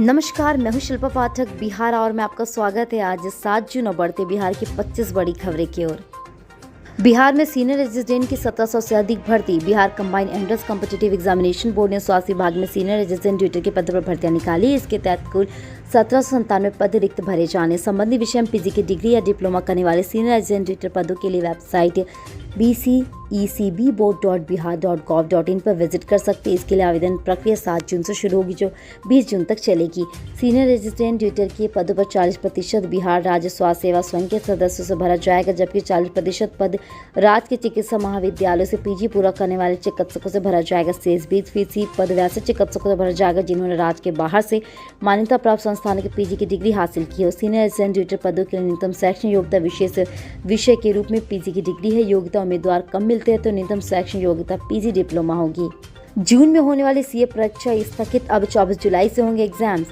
नमस्कार, मैं हूं शिल्पा पाठक बिहार और मैं आपका स्वागत है आज 7 जून और बढ़ते बिहार की 25 बड़ी खबरें की ओर। बिहार में सीनियर रेजिडेंट की 1700 से अधिक भर्ती। Bihar combined entrance competitive examination board ने स्वास्थ्य विभाग में सीनियर रेजिडेंट ट्यूटर के पद पर भर्तियां निकाली। इसके तहत कुल 1797 पद रिक्त भरे जाने संबंधी विषय में पीजी की डिग्री या डिप्लोमा करने वाले सीनियर रेजिडेंट ट्यूटर पदों के लिए वेबसाइट bcecbboard.bihar.gov.in पर विजिट कर सकते हैं। इसके लिए आवेदन प्रक्रिया 7 जून से शुरू होगी जो 20 जून तक चलेगी। सीनियर रेजिडेंट ट्यूटर के पदों पर 40% बिहार राज्य स्वास्थ्य सेवा स्वयं के सदस्यों से भरा जाएगा, जबकि 40% पद राज्य के चिकित्सा महाविद्यालयों से पीजी पूरा करने वाले चिकित्सकों से भरा जाएगा। शेष 20% पद वैसे चिकित्सकों से भरा जाएगा जिन्होंने राज्य के बाहर से मान्यता प्राप्त संस्थानों के पीजी की डिग्री हासिल की हो। सीनियर रेजिडेंट ट्यूटर पदों के लिए न्यूनतम शैक्षणिक योग्यता विशेष विषय के रूप में पीजी की डिग्री है। योग्यता उम्मीदवार कम मिलते हैं तो न्यूनतम शैक्षणिक योग्यता पीजी डिप्लोमा होगी। जून में होने वाली सीए परीक्षा स्थगित, अब 24 जुलाई से होंगे exams.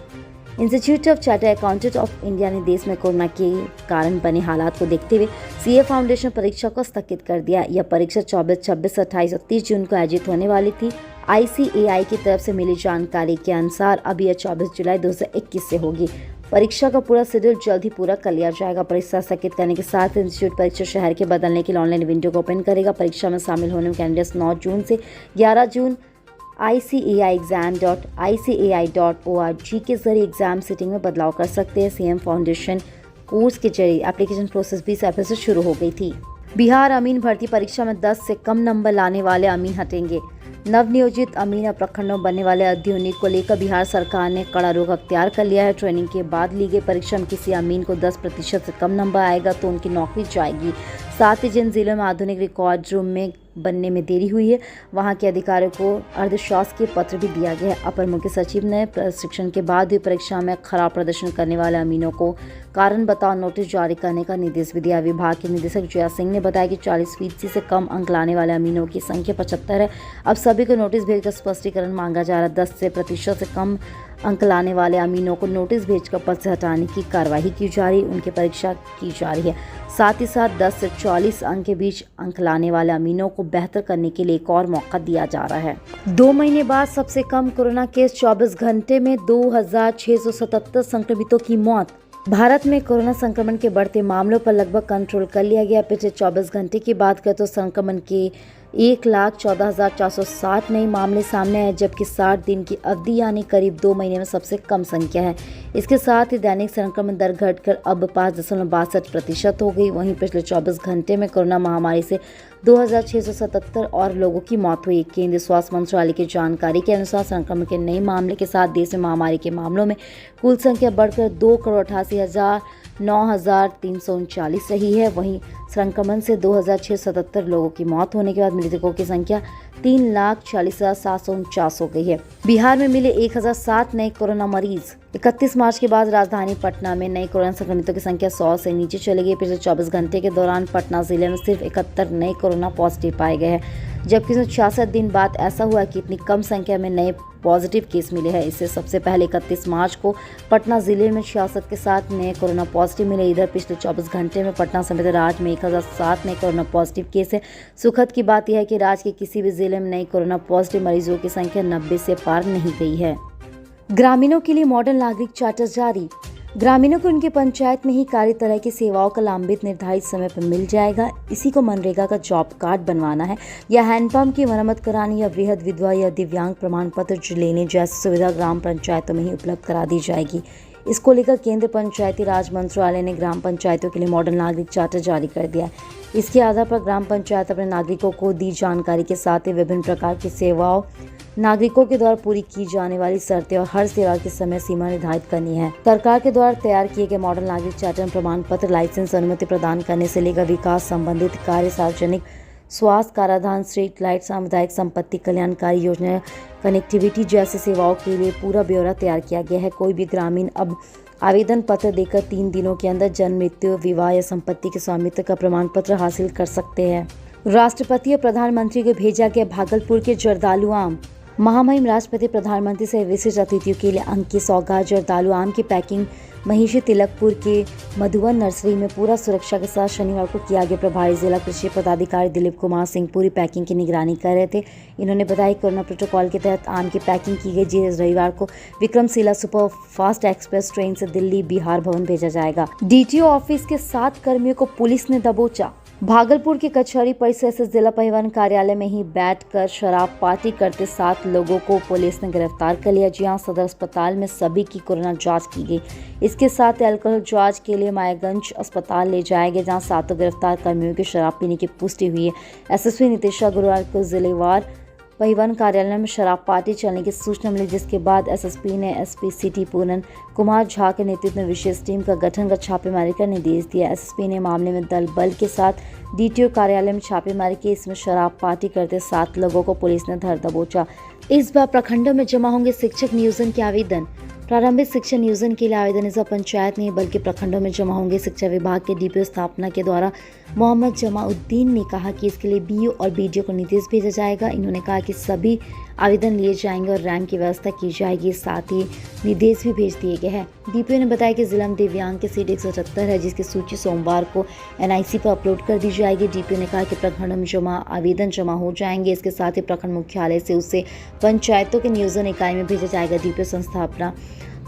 Institute of chartered accountant of India ने देश में कोरोना के कारण बने हालात को देखते हुए सीए फाउंडेशन परीक्षा को स्थगित कर दिया। यह परीक्षा 24, 26, 28 और 30 जून को आयोजित होने वाली थी। ICAI की तरफ से मिली जानकारी के अनुसार अब यह 24 जुलाई 2021 से होगी। परीक्षा का पूरा शेड्यूल जल्द ही पूरा कर लिया जाएगा। परीक्षा स्थगित करने के साथ इंस्टीट्यूट परीक्षा शहर के बदलने के लिए ऑनलाइन विंडो को ओपन करेगा। परीक्षा में शामिल होने में कैंडिडेट्स 9 जून से 11 जून ICAIexam.icai.org के जरिए एग्जाम सीटिंग में बदलाव कर सकते हैं। सीएम फाउंडेशन कोर्स के जरिए एप्लीकेशन प्रोसेस 20 अप्रैल से शुरू हो गई थी। बिहार अमीन भर्ती परीक्षा में 10 से कम नंबर लाने वाले अमीन हटेंगे। नवनियोजित अमीन और प्रखंडों में बनने वाले अध्युनिक को लेकर बिहार सरकार ने कड़ा रुख अख्तियार कर लिया है। ट्रेनिंग के बाद ली गई परीक्षा में किसी अमीन को 10% से कम नंबर आएगा तो उनकी नौकरी जाएगी। साथ ही जिन जिलों में आधुनिक रिकॉर्ड रूम में बनने में देरी हुई है वहां के अधिकारियों को अर्धशासकीय पत्र भी दिया गया है। अपर मुख्य सचिव ने प्रशिक्षण के बाद हुई परीक्षा में खराब प्रदर्शन करने वाले अमीनों को कारण बताओ नोटिस जारी करने का निर्देश भी दिया। विभाग के निदेशक जया सिंह ने बताया कि 40% से कम अंक लाने वाले अमीनों की संख्या 75 है। अब सभी को नोटिस भेजकर स्पष्टीकरण मांगा जा रहा है। 10% से कम अंक लाने वाले अमीनों को नोटिस भेजकर पद से हटाने की कार्यवाही की जा रही है। उनकी परीक्षा की जा रही है। साथ ही साथ 10 से 44 अंक के बीच अंक लाने वाले अमीनों को बेहतर करने के लिए एक और मौका दिया जा रहा है। 2 महीने बाद सबसे कम कोरोना केस 24 घंटे में 2677 संक्रमितों की मौत। भारत में कोरोना संक्रमण के बढ़ते मामलों पर लगभग कंट्रोल कर लिया गया। पिछले 24 घंटे की बात करें तो संक्रमण के 1,14,460 नए मामले सामने आए, जबकि 60 दिन की अवधि यानी करीब 2 महीने में सबसे कम संख्या है। इसके साथ ही दैनिक संक्रमण दर घटकर अब 5.62% हो गई। वहीं पिछले 24 घंटे में कोरोना महामारी से 2677 और लोगों की मौत हुई। केंद्रीय स्वास्थ्य मंत्रालय की जानकारी के अनुसार संक्रमण के नए मामले के साथ देश में महामारी के मामलों में कुल संख्या बढ़कर 2,88,09,339 रही है। वहीं संक्रमण से 2,677 लोगों की मौत होने के बाद मृतकों की संख्या 3,40,749 हो गई है। बिहार में मिले 1,007 नए कोरोना मरीज। 31 मार्च के बाद राजधानी पटना में नए कोरोना संक्रमितों की संख्या 100 से नीचे चली गई। पिछले 24 घंटे के दौरान पटना जिले में सिर्फ 71 नए कोरोना पॉजिटिव पाए गए हैं, जबकि 66 दिन बाद ऐसा हुआ कि इतनी कम संख्या में नए पॉजिटिव केस मिले हैं। इससे सबसे पहले 31 मार्च को पटना जिले में 66 के साथ नए कोरोना पॉजिटिव मिले। इधर पिछले 24 घंटे में पटना समेत राज्य में 1,007 नए कोरोना पॉजिटिव केस है। सुखद की बात यह है कि राज्य के किसी भी जिले में नए कोरोना पॉजिटिव मरीजों की संख्या 90 से पार नहीं गई है। ग्रामीणों के लिए मॉडर्न नागरिक चार्टर जारी। ग्रामीणों को उनके पंचायत में ही कार्य तरह की सेवाओं का लाभान्वित निर्धारित समय पर मिल जाएगा। इसी को मनरेगा का जॉब कार्ड बनवाना है या हैंडपंप की मरम्मत करानी या वृहद विधवा या दिव्यांग प्रमाण पत्र लेने जैसी सुविधा ग्राम पंचायतों में ही उपलब्ध करा दी जाएगी। इसको लेकर केंद्रीय पंचायती राज मंत्रालय ने ग्राम पंचायतों के लिए मॉडर्न नागरिक चार्टर जारी कर दिया है। इसके आधार पर ग्राम पंचायत अपने नागरिकों को दी जानकारी के साथ ही विभिन्न प्रकार की सेवाओं, नागरिकों के द्वारा पूरी की जाने वाली शर्तें और हर सेवा की समय सीमा निर्धारित करनी है। सरकार के द्वारा तैयार किए गए मॉडल नागरिक चार्टर प्रमाण पत्र, लाइसेंस, अनुमति प्रदान करने से लेकर विकास संबंधित कार्य, सार्वजनिक स्वास्थ्य, कराधान, स्ट्रीट लाइट, सामुदायिक संपत्ति कल्याणकारी योजना, कनेक्टिविटी जैसी सेवाओं के लिए पूरा ब्यौरा तैयार किया गया है। कोई भी ग्रामीण अब आवेदन पत्र देकर 3 दिनों के अंदर जन्म, मृत्यु, विवाह या संपत्ति के स्वामित्व का प्रमाण पत्र हासिल कर सकते हैं। राष्ट्रपति और प्रधानमंत्री को भेजा गया भागलपुर के जर्दालू आम। महामहिम राष्ट्रपति प्रधानमंत्री से विशिष्ट अतिथियों के लिए अंक की सौगात जर्दालू आम की पैकिंग महिषी तिलकपुर के मधुवन नर्सरी में पूरा सुरक्षा के साथ शनिवार को किया गया। प्रभारी जिला कृषि पदाधिकारी दिलीप कुमार सिंह पूरी पैकिंग की निगरानी कर रहे थे। इन्होंने बताया कि कोरोना प्रोटोकॉल के तहत आम की पैकिंग की गई, जिसे रविवार को Vikramshila super fast express train से दिल्ली बिहार भवन भेजा जाएगा। डीटीओ ऑफिस के 7 कर्मियों को पुलिस ने दबोचा। भागलपुर के कचहरी परिसर से जिला परिवहन कार्यालय में ही बैठकर शराब पार्टी करते 7 लोगों को पुलिस ने गिरफ्तार कर लिया। जी हां, सदर अस्पताल में सभी की कोरोना जांच की गई। इसके साथ अल्कोहल जांच के लिए मायागंज अस्पताल ले जाए गए, जहां 7 गिरफ्तार कर्मियों की शराब पीने की पुष्टि हुई है। एसएसपी नितिशा गुरुवार को जिलेवार परिवहन कार्यालय में शराब पार्टी चलने की सूचना मिली, जिसके बाद एसएसपी ने एसपी सिटी पूनम कुमार झा के नेतृत्व में विशेष टीम का गठन कर छापेमारी का निर्देश दिया। एसएसपी ने मामले में दल बल के साथ डीटीओ कार्यालय में छापेमारी की। इसमें शराब पार्टी करते 7 लोगों को पुलिस ने धर दबोचा। इस बार प्रखंडों में जमा होंगे शिक्षक नियोजन के आवेदन। प्रारंभिक शिक्षा नियोजन के लिए आवेदन इस बार पंचायत नहीं बल्कि प्रखंडों में जमा होंगे। शिक्षा विभाग के डीपीओ स्थापना के द्वारा मोहम्मद जमाउद्दीन ने कहा कि इसके लिए बीओ और बीडीओ को निर्देश भेजा जाएगा। इन्होंने कहा कि सभी आवेदन लिए जाएंगे और रैंक की व्यवस्था की जाएगी। साथ ही निर्देश भी भेज दिए गए हैं। डीपीओ ने बताया कि जिला में दिव्यांग की सीट 177 है, जिसकी सूची सोमवार को एनआईसी पर अपलोड कर दी जाएगी। डीपीओ ने कहा कि प्रखंडों में आवेदन जमा हो जाएंगे। इसके साथ ही प्रखंड मुख्यालय से उसे पंचायतों के नियोजन इकाई में भेजा जाएगा। डीपीओ संस्थापना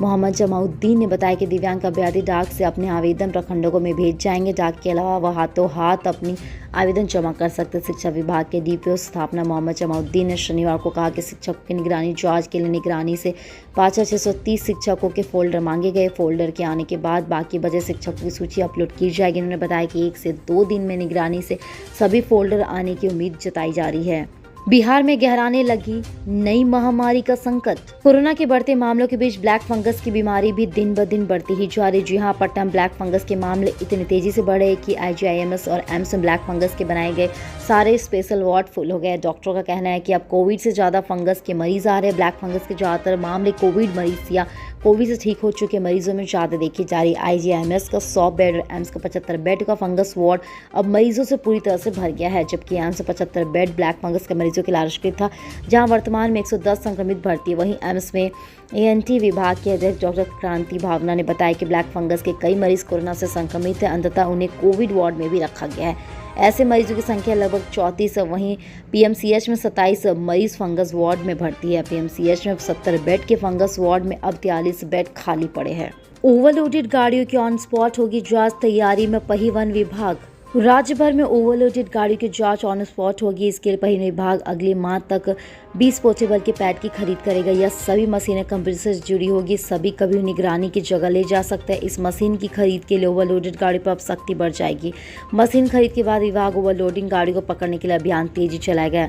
मोहम्मद जमाउद्दीन ने बताया कि दिव्यांग अभ्यर्थी डाक से अपने आवेदन प्रखंडों में भेज जाएंगे। डाक के अलावा वह हाथों हाथ अपनी आवेदन जमा कर सकते। शिक्षा विभाग के डीपीओ स्थापना मोहम्मद जमाउद्दीन ने शनिवार को कहा कि शिक्षकों की निगरानी जांच के लिए निगरानी से 5630 शिक्षकों के फोल्डर मांगे गए। फोल्डर के आने के बाद बाकी बचे शिक्षकों की सूची अपलोड की जाएगी। उन्होंने बताया कि 1 से 2 दिन में निगरानी से सभी फोल्डर आने की उम्मीद जताई जा रही है। बिहार में गहराने लगी नई महामारी का संकट। कोरोना के बढ़ते मामलों के बीच ब्लैक फंगस की बीमारी भी दिन ब दिन बढ़ती ही जा रही। जी हां, पटना में ब्लैक फंगस के मामले इतनी तेजी से बढ़े कि आईजीआईएमएस और एम्स में ब्लैक फंगस के बनाए गए सारे स्पेशल वार्ड फुल हो गए। डॉक्टरों का कहना है कि अब कोविड से ज्यादा फंगस के मरीज आ रहे हैं। ब्लैक फंगस के ज्यादातर मामले कोविड मरीज या कोविड से ठीक हो चुके मरीजों में ज्यादा देखी जा रही। आईजीआईएमएस का 100 बेड और एम्स का 75 बेड का फंगस वार्ड अब मरीजों से पूरी तरह से भर गया है, जबकि एम्स 75 बेड ब्लैक फंगस के मरीजों के लिए आरक्षित था, जहां वर्तमान में 110 संक्रमित भर्ती है। वहीं एम्स में एएनटी विभाग के अध्यक्ष डॉक्टर क्रांति भावना ने बताया कि ब्लैक फंगस के कई मरीज कोरोना से संक्रमित हैं। अंततः उन्हें कोविड वार्ड में भी रखा गया है। ऐसे मरीजों की संख्या लगभग 34 है। वहीं पीएमसीएच में 27 मरीज फंगस वार्ड में भर्ती है। पीएमसीएच में 70 बेड के फंगस वार्ड में अब 43 बेड खाली पड़े हैं। ओवरलोडेड गाड़ियों की ऑन स्पॉट होगी जांच, तैयारी में परिवहन विभाग। राज्य भर में ओवरलोडेड गाड़ियों की जांच ऑन स्पॉट होगी। इसके लिए परिवहन विभाग अगले माह तक 20 पोर्टेबल के पैड की खरीद करेगा। यह सभी मशीनें कंप्यूटर से जुड़ी होगी। सभी कभी निगरानी की जगह ले जा सकते हैं। इस मशीन की खरीद के लिए ओवरलोडेड गाड़ी पर अब सख्ती बढ़ जाएगी। मशीन खरीद के बाद विभाग ओवरलोडिंग गाड़ी को पकड़ने के लिए अभियान तेजी चलाएगा।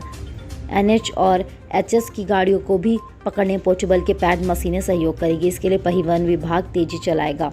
एनएच और एचएस की गाड़ियों को भी पकड़ने पोर्टेबल के पैड मशीनें सहयोग करेगी। इसके लिए परिवहन विभाग तेजी चलाएगा।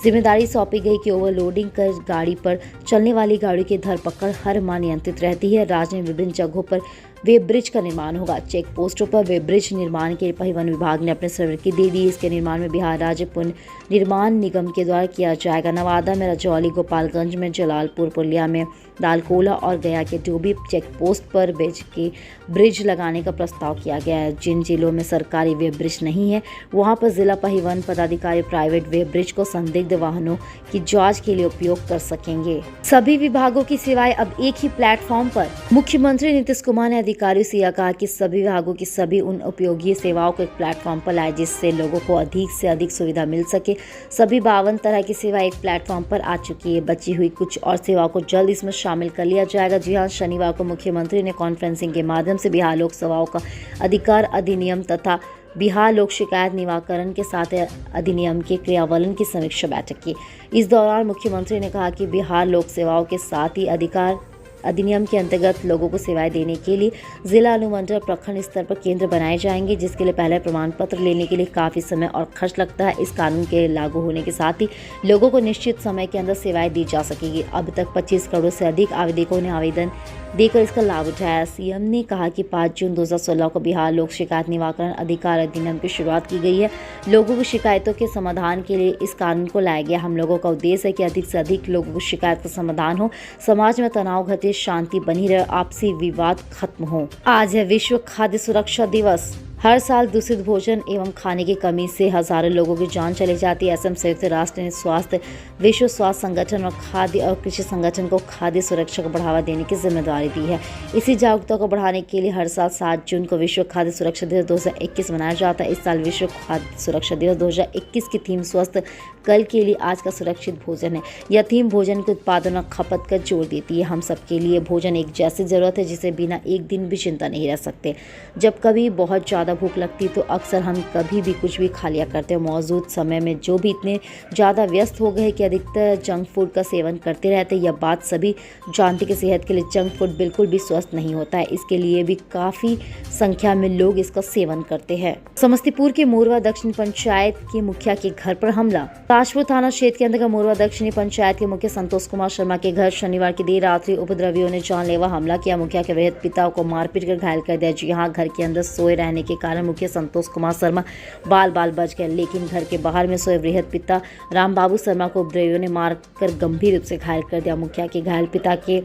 जिम्मेदारी सौंपी गई कि ओवरलोडिंग कर गाड़ी पर चलने वाली गाड़ी की धरपकड़ हर माह नियंत्रित रहती है। राज्य में विभिन्न जगहों पर वे ब्रिज का निर्माण होगा। चेक पोस्टों पर वे ब्रिज निर्माण के लिए परिवहन विभाग ने अपने स्वीकृति दे दी। इसके निर्माण में बिहार राज्य पुल निर्माण निगम के द्वारा किया जाएगा। नवादा में रजौली, गोपालगंज में जलालपुर, पुरलिया में दालकोला और गया के डोभी चेक पोस्ट पर ब्रिज लगाने का प्रस्ताव किया गया है। जिन जिलों में सरकारी वे ब्रिज नहीं है, वहां पर जिला परिवहन पदाधिकारी प्राइवेट वे ब्रिज को संदिग्ध वाहनों की जांच के लिए उपयोग कर सकेंगे। सभी विभागों की सेवाएं अब एक ही प्लेटफॉर्म पर। मुख्यमंत्री नीतीश कुमार ने अधिकारियों से यह कहा कि सभी विभागों की सभी उन उपयोगी सेवाओं को एक प्लेटफॉर्म पर लाए, जिससे लोगों को अधिक से अधिक सुविधा मिल सके। सभी 52 तरह की सेवाएं एक प्लेटफॉर्म पर आ चुकी है। बची हुई कुछ और सेवाओं को जल्द इसमें शामिल कर लिया जाएगा। जी हां, शनिवार को मुख्यमंत्री ने कॉन्फ्रेंसिंग के माध्यम से बिहार लोक सेवाओं का अधिकार अधिनियम तथा बिहार लोक शिकायत निवारण के साथ अधिनियम के क्रियान्वयन की समीक्षा बैठक की। इस दौरान मुख्यमंत्री ने कहा कि बिहार लोक सेवाओं के साथ ही अधिकार अधिनियम के अंतर्गत लोगों को सेवाएं देने के लिए जिला अनुमंडल प्रखंड स्तर पर केंद्र बनाए जाएंगे, जिसके लिए पहले प्रमाण पत्र लेने के लिए काफ़ी समय और खर्च लगता है। इस कानून के लागू होने के साथ ही लोगों को निश्चित समय के अंदर सेवाएं दी जा सकेगी। अब तक 25 करोड़ से अधिक आवेदकों ने आवेदन देकर इसका लाभ उठाया। सीएम ने कहा कि 5 जून 2016 को बिहार लोक शिकायत निवारण अधिकार अधिनियम की शुरुआत की गई है। लोगों की शिकायतों के समाधान के लिए इस कानून को लाया गया। हम लोगों का उद्देश्य है कि अधिक से अधिक लोगों की शिकायत का समाधान हो, समाज में तनाव घटे, शांति बनी रहे, आपसी विवाद खत्म हो। आज है विश्व खाद्य सुरक्षा दिवस। हर साल दूषित भोजन एवं खाने की कमी से हजारों लोगों की जान चली जाती है। ऐसे में संयुक्त राष्ट्र ने विश्व स्वास्थ्य संगठन और खाद्य और कृषि संगठन को खाद्य सुरक्षा को बढ़ावा देने की जिम्मेदारी दी है। इसी जागरूकता को बढ़ाने के लिए हर साल 7 जून को विश्व खाद्य सुरक्षा दिवस 2021 मनाया जाता है। इस साल विश्व खाद्य सुरक्षा दिवस 2021 की थीम स्वस्थ कल के लिए आज का सुरक्षित भोजन है। यह थीम भोजन के उत्पादन और खपत पर जोर देती है। हम सबके लिए भोजन एक जैसी जरूरत है जिसे बिना एक दिन भी चिंता नहीं रह सकते। जब कभी बहुत ज़्यादा भूख लगती तो अक्सर हम कभी भी कुछ भी खा लिया करते हैं। मौजूद समय में जो भी इतने ज़्यादा व्यस्त हो गए कि अधिकतर जंक फूड का सेवन करते रहते हैं। यह बात सभी जानते कि सेहत के लिए जंक फूड बिल्कुल भी स्वस्थ नहीं होता है। इसके लिए भी काफ़ी संख्या में लोग इसका सेवन करते हैं। समस्तीपुर के मोरवा दक्षिणी पंचायत के मुखिया के घर पर हमला। ताजपुर थाना क्षेत्र के अंतर्गत मोरवा दक्षिणी पंचायत के मुखिया संतोष कुमार शर्मा के घर शनिवार की देर रात्रि उपद्रवियों ने जानलेवा हमला किया। मुखिया के वृद्ध पिता को मारपीट कर घायल कर दिया। जी हां, घर के अंदर सोए रहने के कारण मुखिया संतोष कुमार शर्मा बाल बच गए, लेकिन घर के बाहर में सोए वृहद पिता रामबाबू शर्मा को उपद्रवियों ने मारकर गंभीर रूप से घायल कर दिया। मुखिया के घायल पिता के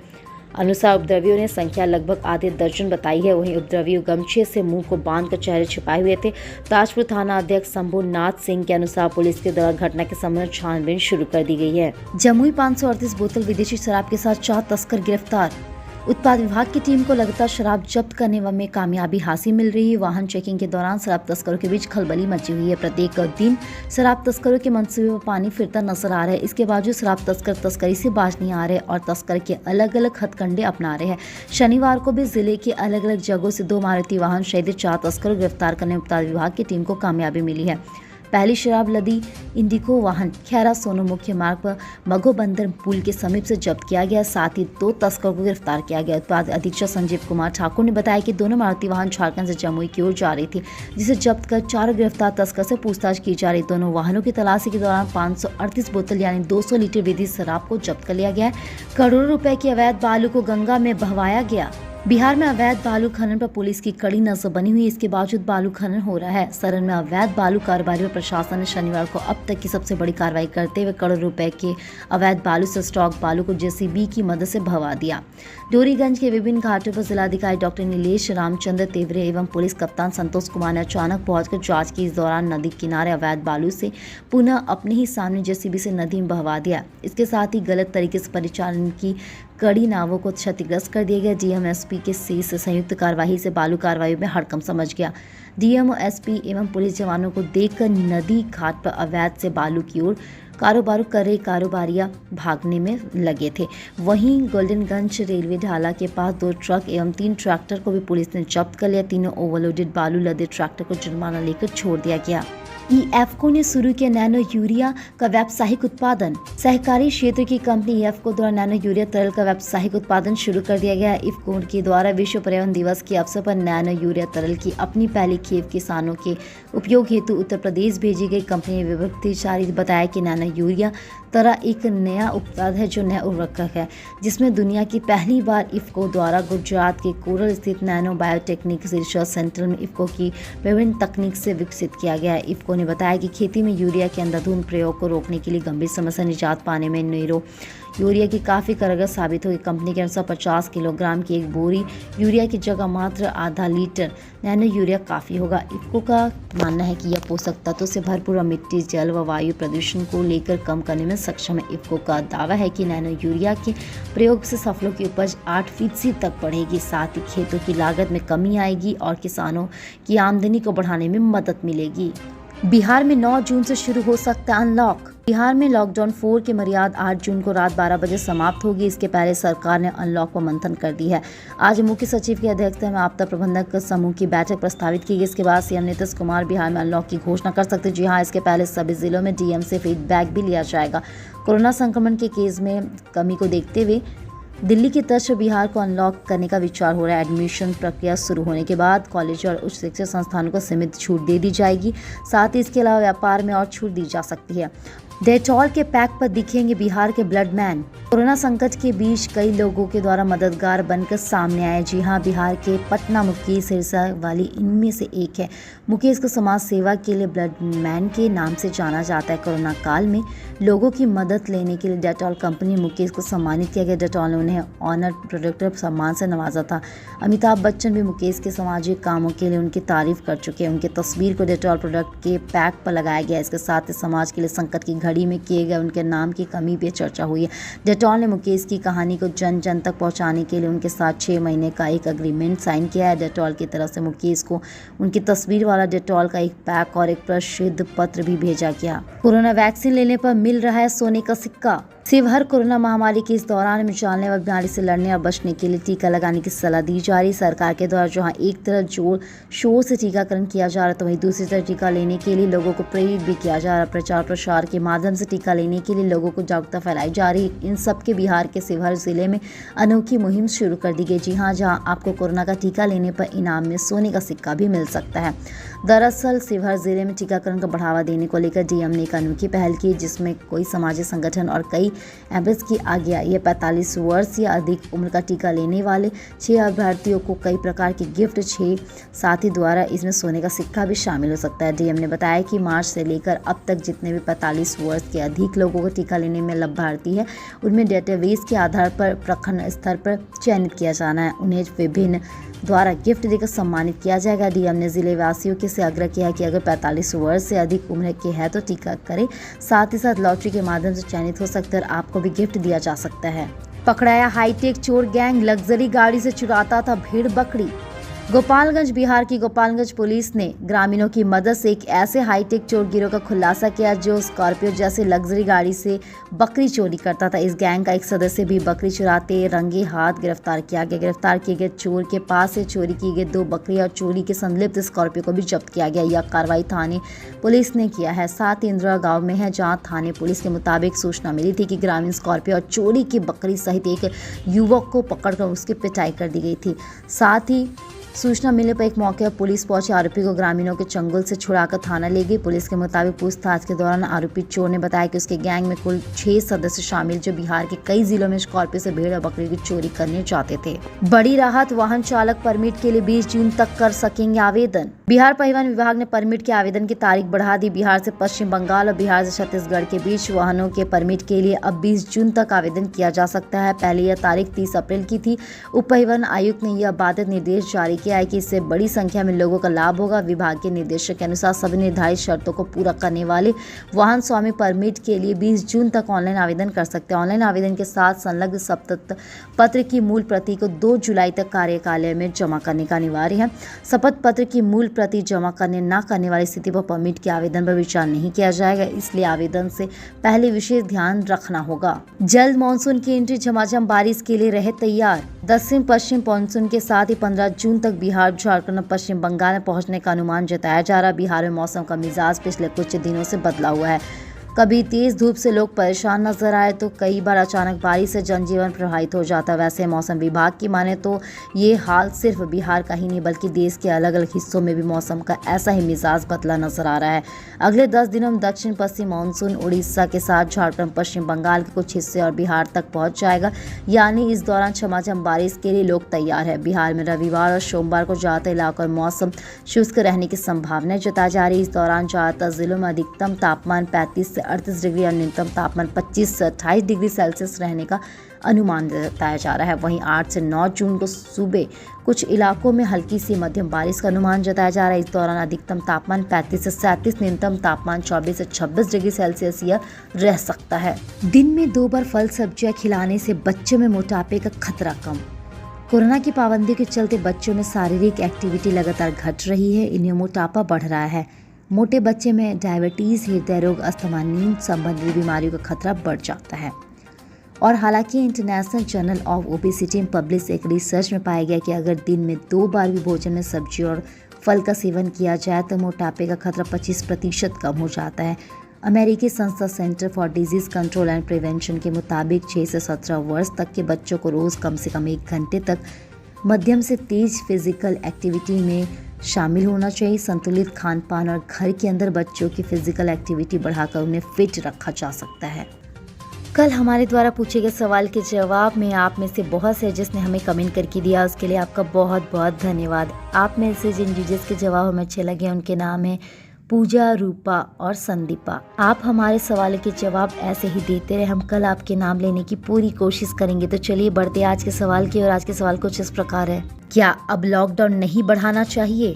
अनुसार उपद्रवियों ने संख्या लगभग आधे दर्जन बताई है। वहीं उपद्रवी गमछे से मुंह को बांधकर चेहरे छिपाए हुए थे। ताजपुर थाना अध्यक्ष शंभुनाथ सिंह के अनुसार पुलिस के द्वारा घटना के संबंध में छानबीन शुरू कर दी गई है। जमुई 538 बोतल विदेशी शराब के साथ 4 तस्कर गिरफ्तार। उत्पाद विभाग की टीम को लगातार शराब जब्त करने में कामयाबी हासिल मिल रही है। वाहन चेकिंग के दौरान शराब तस्करों के बीच खलबली मची हुई है। प्रत्येक दिन शराब तस्करों के मंसूबे पर पानी फिरता नजर आ रहा है। इसके बावजूद शराब तस्कर तस्करी से बाज नहीं आ रहे और तस्कर के अलग अलग हथकंडे अपना रहे हैं। शनिवार को भी जिले के अलग अलग जगहों से 2 मारुति वाहन सहित 4 तस्करों को गिरफ्तार करने में उत्पाद विभाग की टीम को कामयाबी मिली है। पहली शराब लदी इंडिको वाहन खैरा सोनू मुख्य मार्ग पर मघोबंदर पुल के समीप से जब्त किया गया। साथ ही 2 तस्करों को गिरफ्तार किया गया। उत्पाद अधीक्षक संजीव कुमार ठाकुर ने बताया कि दोनों मारुति वाहन झारखंड से जमुई की ओर जा रही थी, जिसे जब्त कर 4 गिरफ्तार तस्कर से पूछताछ की जा रही। दोनों वाहनों की तलाशी के दौरान 538 बोतल यानी 200 लीटर विदेशी शराब को जब्त कर लिया गया है। करोड़ों रुपए की अवैध बालू को गंगा में बहवाया गया। बिहार में अवैध बालू खनन पर पुलिस की कड़ी नजर बनी हुई है। इसके बावजूद बालू खनन हो रहा है। सरन में अवैध बालू कारोबारियों पर प्रशासन ने शनिवार को अब तक की सबसे बड़ी कार्रवाई करते हुए करोड़ रुपए के अवैध बालू से स्टॉक बालू को जेसीबी की मदद से भरवा दिया। डोरीगंज के विभिन्न घाटों पर जिलाधिकारी डॉक्टर नीलेश रामचंद्र तेवरे एवं पुलिस कप्तान संतोष कुमार ने अचानक पहुंचकर जांच की। इस दौरान नदी किनारे अवैध बालू से पुनः अपने ही सामने जेसीबी से नदी में बहवा दिया। इसके साथ ही गलत तरीके से परिचालन की कड़ी नावों को क्षतिग्रस्त कर दिया गया। डीएम एसपी के शीर्ष संयुक्त कार्यवाही से बालू कार्रवाई में हड़कंप समझ गया। डीएम एसपी एवं पुलिस जवानों को देखकर नदी घाट पर अवैध से बालू की ओर कारोबार कर रहे कारोबारिया भागने में लगे थे। वहीं गोल्डनगंज रेलवे ढाला के पास 2 ट्रक एवं 3 ट्रैक्टर को भी पुलिस ने जब्त कर लिया। तीनों ओवरलोडेड बालू लदे ट्रैक्टर को जुर्माना लेकर छोड़ दिया गया। ईएफको ने शुरू किया नैनो यूरिया का व्यावसायिक उत्पादन। सहकारी क्षेत्र की कंपनी ईएफको द्वारा नैनो यूरिया तरल का व्यावसायिक उत्पादन शुरू कर दिया गया है। ईएफको के द्वारा विश्व पर्यावरण दिवस के अवसर पर नैनो यूरिया तरल की अपनी पहली खेप किसानों के उपयोग हेतु उत्तर प्रदेश भेजी गई। कंपनी ने विज्ञप्ति जारी बताया कि नैनो यूरिया तरह एक नया उत्पाद है जो नया उर्वरक है, जिसमें दुनिया की पहली बार ईएफको द्वारा गुजरात के कोरल स्थित नैनो बायोटेक्निक रिसर्च सेंटर में ईएफको की विभिन्न तकनीक से विकसित किया गया है। ईएफको ने बताया कि खेती में यूरिया के अंधाधुंध प्रयोग को रोकने के लिए गंभीर समस्या निजात पाने में नैनो यूरिया की काफ़ी कारगर साबित होगी। कंपनी के अनुसार 50 किलोग्राम की एक बोरी यूरिया की जगह मात्र आधा लीटर नैनो यूरिया काफ़ी होगा। ईएफको का मानना है कि यह पोषक तत्वों से भरपूर मिट्टी, जल व वायु प्रदूषण को लेकर कम करने में सक्षम है। ईएफको का दावा है कि नैनो यूरिया के प्रयोग से फसलों की उपज 8% तक बढ़ेगी। साथ ही खेतों की लागत में कमी आएगी और किसानों की आमदनी को बढ़ाने में मदद मिलेगी। बिहार में 9 जून से शुरू हो सकता है अनलॉक। बिहार में लॉकडाउन 4 की मर्यादा 8 जून को रात 12 बजे समाप्त होगी। इसके पहले सरकार ने अनलॉक पर मंथन कर दी है। आज मुख्य सचिव की अध्यक्षता में आपदा प्रबंधक समूह की बैठक प्रस्तावित की गई। इसके बाद सीएम नीतीश कुमार बिहार में अनलॉक की घोषणा कर सकते। जी हाँ, इसके पहले सभी जिलों में डीएम से फीडबैक भी लिया जाएगा। कोरोना संक्रमण के केस में कमी को देखते हुए दिल्ली की तर्ज पर बिहार को अनलॉक करने का विचार हो रहा है। एडमिशन प्रक्रिया शुरू होने के बाद कॉलेज और उच्च शिक्षा संस्थानों को सीमित छूट दे दी जाएगी। साथ ही इसके अलावा व्यापार में और छूट दी जा सकती है। डेटॉल के पैक पर दिखेंगे बिहार के ब्लड मैन। कोरोना संकट के बीच कई लोगों के द्वारा मददगार बनकर सामने आए। जी हां, बिहार के पटना मुकेश सिरसा वाली इनमें से एक है। मुकेश को समाज सेवा के लिए ब्लड मैन के नाम से जाना जाता है। कोरोना काल में लोगों की मदद लेने के लिए डेटॉल कंपनी मुकेश को सम्मानित किया गया। डेटॉल ने उन्हें ऑनर प्रोडक्ट सम्मान से नवाजा था। अमिताभ बच्चन भी मुकेश के सामाजिक कामों के लिए उनकी तारीफ कर चुके हैं। उनकी तस्वीर को डेटॉल प्रोडक्ट के पैक पर लगाया गया। इसके साथ ही समाज के लिए संकट की घड़ी में किए गए उनके नाम की कमी पे चर्चा हुई है। डेटॉल ने मुकेश की कहानी को जन जन तक पहुंचाने के लिए उनके साथ 6 महीने का एक एग्रीमेंट साइन किया है। डेटॉल की तरफ से मुकेश को उनकी तस्वीर वाला डेटॉल का एक पैक और एक प्रसिद्ध पत्र भी भेजा गया। कोरोना वैक्सीन लेने पर मिल रहा है सोने का सिक्का। शिवहर कोरोना महामारी के इस दौरान में जानलेवा बीमारी से लड़ने और बचने के लिए टीका लगाने की सलाह दी जा रही। सरकार के द्वारा जहां एक तरफ जोर शोर से टीकाकरण किया जा रहा है, तो वहीं दूसरी तरफ टीका लेने के लिए लोगों को प्रेरित भी किया जा रहा है। प्रचार प्रसार के माध्यम से टीका लेने के लिए लोगों को जागरूकता फैलाई जा रही है। इन सब के बिहार के शिवहर जिले में अनोखी मुहिम शुरू कर दी गई। जी हाँ, जहाँ आपको कोरोना का टीका लेने पर इनाम में सोने का सिक्का भी मिल सकता है। दरअसल शिवहर जिले में टीकाकरण को बढ़ावा देने को लेकर डीएम ने एक अनोखी पहल की, जिसमें कोई सामाजिक संगठन और कई एम्बेस की आगे आई है। 45 वर्ष या अधिक उम्र का टीका लेने वाले 6 अभ्यर्थियों को कई प्रकार के गिफ्ट 6 साथी द्वारा इसमें सोने का सिक्का भी शामिल हो सकता है। डीएम ने बताया कि मार्च से लेकर अब तक जितने भी 45 वर्ष के अधिक लोगों को टीका लेने में लाभार्थी है, उनमें डेटाबेस के आधार पर प्रखंड स्तर पर चयनित किया जाना है। उन्हें विभिन्न द्वारा गिफ्ट देकर सम्मानित किया जाएगा। डीएम ने जिले वासियों के से आग्रह किया है कि अगर 45 वर्ष से अधिक उम्र के है तो टीका करें। साथ ही साथ लॉटरी के माध्यम से चयनित हो सकते हैं और आपको भी गिफ्ट दिया जा सकता है। पकड़ाया हाईटेक चोर गैंग, लग्जरी गाड़ी से चुराता था भेड़ बकरी। गोपालगंज बिहार की गोपालगंज पुलिस ने ग्रामीणों की मदद से एक ऐसे हाईटेक चोर गिरोह का खुलासा किया जो स्कॉर्पियो जैसे लग्जरी गाड़ी से बकरी चोरी करता था। इस गैंग का एक सदस्य भी बकरी चुराते रंगे हाथ गिरफ्तार किया गया। गिरफ्तार किए गए चोर के पास से चोरी की गई 2 बकरी और चोरी के संलिप्त स्कॉर्पियो को भी जब्त किया गया। यह कार्रवाई थाने पुलिस ने किया है। साथ ही इंदिरा गांव में है, जहां थाने पुलिस के मुताबिक सूचना मिली थी कि ग्रामीण स्कॉर्पियो और चोरी की बकरी सहित एक युवक को पकड़कर उसकी पिटाई कर दी गई थी। साथ ही सूचना मिलने पर एक मौके पर पुलिस पहुंची आरोपी को ग्रामीणों के चंगुल से छुड़ाकर थाना ले गई। पुलिस के मुताबिक पूछताछ के दौरान आरोपी चोर ने बताया कि उसके गैंग में कुल 6 सदस्य शामिल, जो बिहार के कई जिलों में स्कॉर्पियो से भेड़ और बकरी की चोरी करने चाहते थे। बड़ी राहत, वाहन चालक परमिट के लिए 20 जून तक कर सकेंगे आवेदन। बिहार परिवहन विभाग ने परमिट के आवेदन की तारीख बढ़ा दी। बिहार से पश्चिम बंगाल और बिहार से छत्तीसगढ़ के बीच वाहनों के परमिट के लिए अब 20 जून तक आवेदन किया जा सकता है। पहले यह तारीख 30 अप्रैल की थी। उप परिवहन आयुक्त ने यह बाधित निर्देश जारी किया है कि इससे बड़ी संख्या में लोगों का लाभ होगा। विभाग के निर्देशक के अनुसार सभी निर्धारित शर्तों को पूरा करने वाले वाहन स्वामी परमिट के लिए 20 जून तक ऑनलाइन आवेदन कर सकते हैं। ऑनलाइन आवेदन के साथ संलग्न शपथ पत्र की मूल प्रति को 2 जुलाई तक कार्यालय में जमा करने का अनिवार्य है। शपथ पत्र की मूल प्रति जमा करने न करने वाली स्थिति पर परमिट के आवेदन पर विचार नहीं किया जाएगा, इसलिए आवेदन से पहले विशेष ध्यान रखना होगा। जल्द मानसून की एंट्री, झमाझम बारिश के लिए रहे तैयार। दक्षिण पश्चिम मानसून के साथ ही 15 जून तक बिहार, झारखंड और पश्चिम बंगाल में पहुंचने का अनुमान जताया जा रहा है। बिहार में मौसम का मिजाज पिछले कुछ दिनों से बदला हुआ है। कभी तेज धूप से लोग परेशान नजर आए तो कई बार अचानक बारिश से जनजीवन प्रभावित हो जाता है। वैसे मौसम विभाग की माने तो ये हाल सिर्फ बिहार का ही नहीं बल्कि देश के अलग अलग हिस्सों में भी मौसम का ऐसा ही मिजाज बदला नजर आ रहा है। अगले 10 दिनों में दक्षिण पश्चिम मानसून उड़ीसा के साथ झारखंड, पश्चिम बंगाल के कुछ हिस्से और बिहार तक पहुंच जाएगा। यानी इस दौरान झमाझम बारिश के लिए लोग तैयार है। बिहार में रविवार और सोमवार को ज्यादातर इलाकों में मौसम शुष्क रहने की संभावना जताई जा रही है। इस दौरान ज्यादातर जिलों में अधिकतम तापमान 35 से 38 डिग्री और न्यूनतम तापमान 25 से 28 डिग्री सेल्सियस रहने का अनुमान जताया जा रहा है। वहीं 8 से 9 जून को सुबह कुछ इलाकों में हल्की सी मध्यम बारिश का अनुमान जताया जा रहा है। इस दौरान अधिकतम तापमान 35 से 37, न्यूनतम तापमान 24 से 26 डिग्री सेल्सियस यह रह सकता है। दिन में 2 बार फल सब्जियां खिलाने से बच्चों में मोटापे का खतरा कम। कोरोना की पाबंदी के चलते बच्चों में शारीरिक एक्टिविटी लगातार घट रही है, इन्हें मोटापा बढ़ रहा है। मोटे बच्चे में डायबिटीज, हृदय रोग, अस्थमा, नींद संबंधी बीमारियों का खतरा बढ़ जाता है। और हालांकि इंटरनेशनल जर्नल ऑफ ओबेसिटी में पब्लिश एक रिसर्च में पाया गया कि अगर दिन में 2 बार भी भोजन में सब्जी और फल का सेवन किया जाए तो मोटापे का खतरा 25% कम हो जाता है। अमेरिकी संस्था centre for disease control and prevention के मुताबिक 6 से 17 वर्ष तक के बच्चों को रोज कम से कम 1 घंटे तक मध्यम से तेज फिजिकल एक्टिविटी में शामिल होना चाहिए। संतुलित खान पान और घर के अंदर बच्चों की फिजिकल एक्टिविटी बढ़ाकर उन्हें फिट रखा जा सकता है। कल हमारे द्वारा पूछे गए सवाल के जवाब में आप में से बहुत से जिसने हमें कमेंट करके दिया, उसके लिए आपका बहुत बहुत धन्यवाद। आप में से जिन जजेस के जवाब हमें अच्छे लगे उनके नाम है पूजा, रूपा और संदीपा। आप हमारे सवाल के जवाब ऐसे ही देते रहे, हम कल आपके नाम लेने की पूरी कोशिश करेंगे। तो चलिए बढ़ते आज के सवाल की, और आज के सवाल कुछ इस प्रकार है, क्या अब लॉकडाउन नहीं बढ़ाना चाहिए?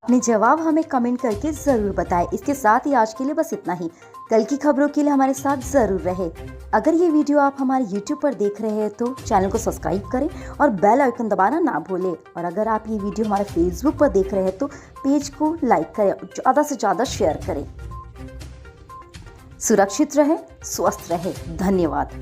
अपने जवाब हमें कमेंट करके जरूर बताएं। इसके साथ ही आज के लिए बस इतना ही। कल की खबरों के लिए हमारे साथ जरूर रहे। अगर ये वीडियो आप हमारे YouTube पर देख रहे हैं तो चैनल को सब्सक्राइब करें और बेल आइकन दबाना ना भूलें। और अगर आप ये वीडियो हमारे Facebook पर देख रहे हैं तो पेज को लाइक करें और ज़्यादा से ज़्यादा शेयर करें। सुरक्षित रहें, स्वस्थ रहें। धन्यवाद।